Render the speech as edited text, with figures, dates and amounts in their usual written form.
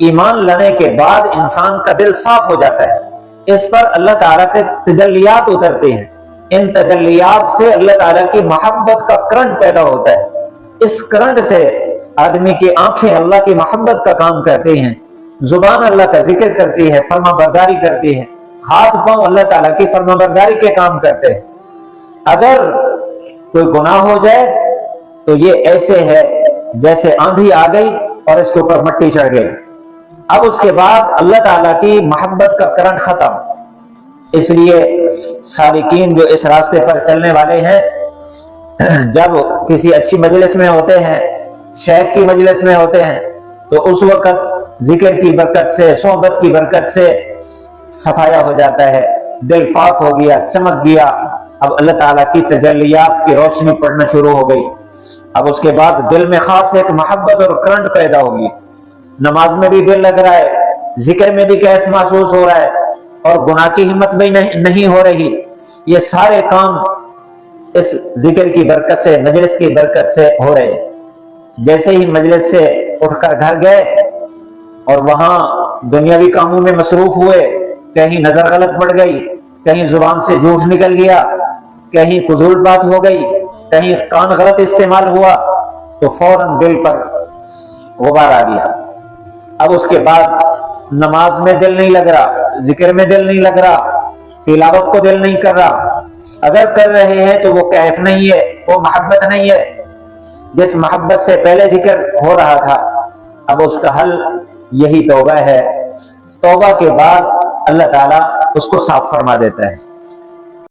ایمان لانے کے بعد انسان کا دل صاف ہو جاتا ہے، اس پر اللہ تعالیٰ کے تجلیات اترتے ہیں، ان تجلیات سے اللہ تعالیٰ کی محبت کا کرنٹ پیدا ہوتا ہے، اس کرنٹ سے آدمی کی آنکھیں اللہ کی محبت کا کام کرتے ہیں، زبان اللہ کا ذکر کرتی ہے، فرما برداری کرتی ہے، ہاتھ پاؤں اللہ تعالیٰ کی فرما برداری کے کام کرتے ہیں۔ اگر کوئی گناہ ہو جائے تو یہ ایسے ہے جیسے آندھی آ گئی اور اس کے اوپر مٹی چڑھ گئی، اب اس کے بعد اللہ تعالیٰ کی محبت کا کرنٹ ختم۔ اس لیے سالکین جو اس راستے پر چلنے والے ہیں، جب کسی اچھی مجلس میں ہوتے ہیں، شیخ کی مجلس میں ہوتے ہیں، تو اس وقت ذکر کی برکت سے، صحبت کی برکت سے صفایا ہو جاتا ہے، دل پاک ہو گیا، چمک گیا، اب اللہ تعالیٰ کی تجلیات کی روشنی پڑنا شروع ہو گئی، اب اس کے بعد دل میں خاص ایک محبت اور کرنٹ پیدا ہوگی، نماز میں بھی دل لگ رہا ہے، ذکر میں بھی کیف محسوس ہو رہا ہے، اور گناہ کی ہمت بھی نہیں ہو رہی۔ یہ سارے کام اس ذکر کی برکت سے، مجلس کی برکت سے ہو رہے ہیں۔ جیسے ہی مجلس سے اٹھ کر گھر گئے اور وہاں دنیاوی کاموں میں مصروف ہوئے، کہیں نظر غلط پڑ گئی، کہیں زبان سے جھوٹ نکل گیا، کہیں فضول بات ہو گئی، کہیں کان غلط استعمال ہوا، تو فوراً دل پر غبار آ گیا۔ اب اس کے بعد نماز میں دل نہیں لگ رہا، ذکر میں دل نہیں لگ رہا، تلاوت کو دل نہیں کر رہا، اگر کر رہے ہیں تو وہ کیف نہیں ہے، وہ محبت نہیں ہے جس محبت سے پہلے ذکر ہو رہا تھا۔ اب اس کا حل یہی توبہ ہے، توبہ کے بعد اللہ تعالیٰ اس کو صاف فرما دیتا ہے۔